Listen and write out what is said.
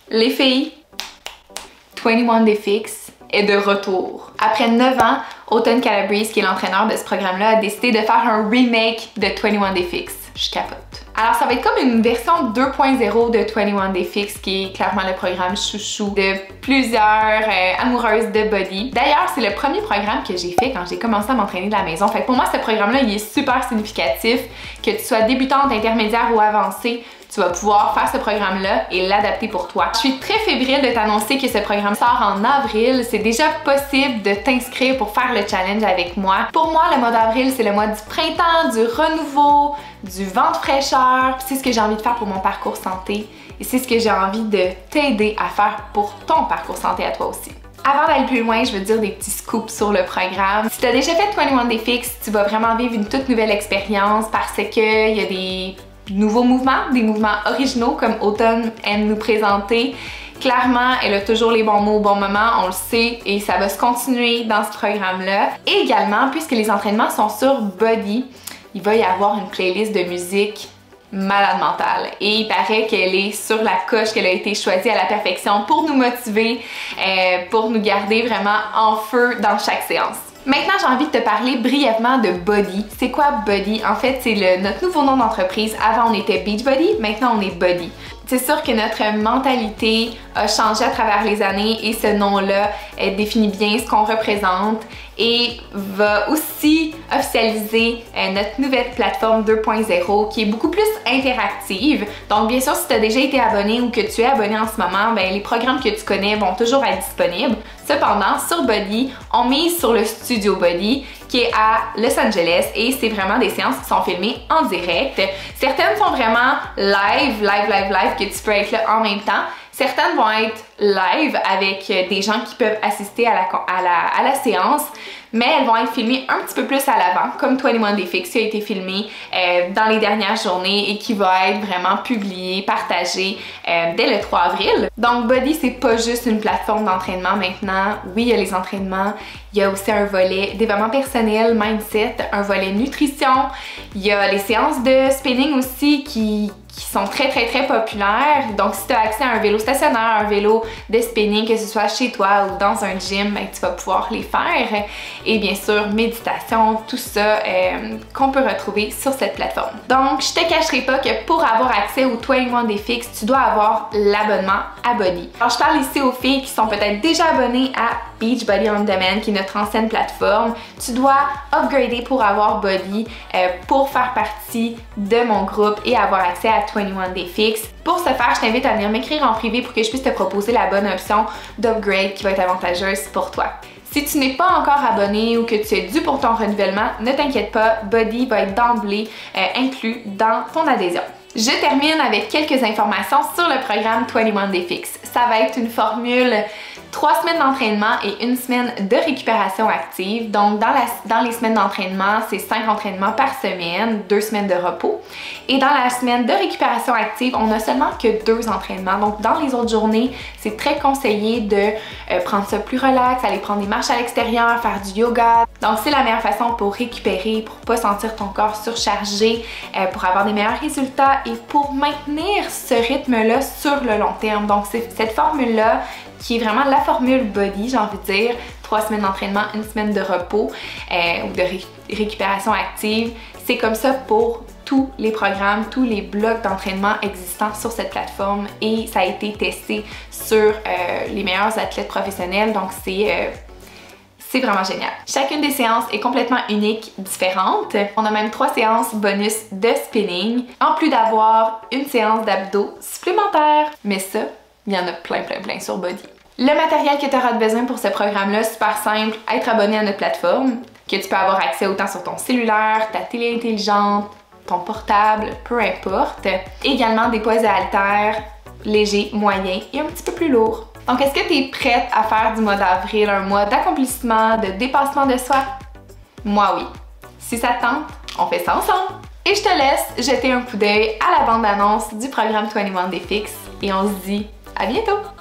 Les filles, 21 Day Fix est de retour. Après 9 ans, Autumn Calabrese, qui est l'entraîneur de ce programme-là, a décidé de faire un remake de 21 Day Fix. Je capote. Alors ça va être comme une version 2.0 de 21 Day Fix, qui est clairement le programme chouchou de plusieurs amoureuses de body. D'ailleurs, c'est le premier programme que j'ai fait quand j'ai commencé à m'entraîner de la maison. Fait que pour moi, ce programme-là, il est super significatif. Que tu sois débutante, intermédiaire ou avancée, tu vas pouvoir faire ce programme-là et l'adapter pour toi. Je suis très fébrile de t'annoncer que ce programme sort en avril. C'est déjà possible de t'inscrire pour faire le challenge avec moi. Pour moi, le mois d'avril, c'est le mois du printemps, du renouveau, du vent de fraîcheur. C'est ce que j'ai envie de faire pour mon parcours santé et c'est ce que j'ai envie de t'aider à faire pour ton parcours santé à toi aussi. Avant d'aller plus loin, je veux te dire des petits scoops sur le programme. Si tu as déjà fait 21 Day Fix, tu vas vraiment vivre une toute nouvelle expérience parce qu'il y a des nouveaux mouvements, des mouvements originaux comme Autumn aime nous présenter. Clairement, elle a toujours les bons mots au bon moment, on le sait, et ça va se continuer dans ce programme-là. Et également, puisque les entraînements sont sur Body, il va y avoir une playlist de musique malade mentale. Et il paraît qu'elle est sur la coche, qu'elle a été choisie à la perfection pour nous motiver, pour nous garder vraiment en feu dans chaque séance. Maintenant, j'ai envie de te parler brièvement de Body. C'est quoi Body? En fait, c'est notre nouveau nom d'entreprise. Avant, on était Beachbody, maintenant on est Body. C'est sûr que notre mentalité a changé à travers les années et ce nom-là définit bien ce qu'on représente et va aussi officialiser notre nouvelle plateforme 2.0 qui est beaucoup plus interactive. Donc bien sûr, si tu as déjà été abonné ou que tu es abonné en ce moment, ben, les programmes que tu connais vont toujours être disponibles. Cependant, sur Body, on mise sur le studio Body qui est à Los Angeles et c'est vraiment des séances qui sont filmées en direct. Certaines sont vraiment live, que tu peux être là en même temps. Certaines vont être live avec des gens qui peuvent assister à la séance, mais elles vont être filmées un petit peu plus à l'avant, comme 21 Day Fix qui a été filmé dans les dernières journées et qui va être vraiment publié, partagé dès le 3 avril. Donc Body, c'est pas juste une plateforme d'entraînement maintenant. Oui, il y a les entraînements, il y a aussi un volet développement personnel, mindset, un volet nutrition, il y a les séances de spinning aussi qui sont très populaires. Donc si tu as accès à un vélo stationnaire, un vélo de spinning, que ce soit chez toi ou dans un gym, ben, tu vas pouvoir les faire. Et bien sûr, méditation, tout ça qu'on peut retrouver sur cette plateforme. Donc je te cacherai pas que pour avoir accès au 21 Day Fix, tu dois avoir l'abonnement à Body. Alors je parle ici aux filles qui sont peut-être déjà abonnées à Beachbody On Demand, qui est notre ancienne plateforme. Tu dois upgrader pour avoir Body, pour faire partie de mon groupe et avoir accès à 21 Day Fix. Pour ce faire, je t'invite à venir m'écrire en privé pour que je puisse te proposer la bonne option d'upgrade qui va être avantageuse pour toi. Si tu n'es pas encore abonné ou que tu es dû pour ton renouvellement, ne t'inquiète pas, Body va être d'emblée inclus dans ton adhésion. Je termine avec quelques informations sur le programme 21 Day Fix. Ça va être une formule 3 semaines d'entraînement et 1 semaine de récupération active. Donc dans les semaines d'entraînement, c'est 5 entraînements par semaine, 2 semaines de repos. Et dans la semaine de récupération active, on n'a seulement que 2 entraînements. Donc dans les autres journées, c'est très conseillé de prendre ça plus relax, aller prendre des marches à l'extérieur, faire du yoga. Donc c'est la meilleure façon pour récupérer, pour pas sentir ton corps surchargé, pour avoir des meilleurs résultats et pour maintenir ce rythme-là sur le long terme. Donc c'est cette formule-là qui est vraiment la formule Body, j'ai envie de dire, 3 semaines d'entraînement, 1 semaine de repos ou de récupération active. C'est comme ça pour tous les programmes, tous les blocs d'entraînement existants sur cette plateforme et ça a été testé sur les meilleurs athlètes professionnels, donc c'est vraiment génial. Chacune des séances est complètement unique, différente. On a même 3 séances bonus de spinning, en plus d'avoir une séance d'abdos supplémentaire. Mais ça, il y en a plein sur Body. Le matériel que tu auras besoin pour ce programme-là, super simple, être abonné à notre plateforme, que tu peux avoir accès autant sur ton cellulaire, ta télé intelligente, ton portable, peu importe. Également des poids et haltères légers, moyens et un petit peu plus lourds. Donc est-ce que tu es prête à faire du mois d'avril un mois d'accomplissement, de dépassement de soi? Moi oui. Si ça te tente, on fait ça ensemble! Et je te laisse jeter un coup d'œil à la bande-annonce du programme 21 Day Fix et on se dit à bientôt!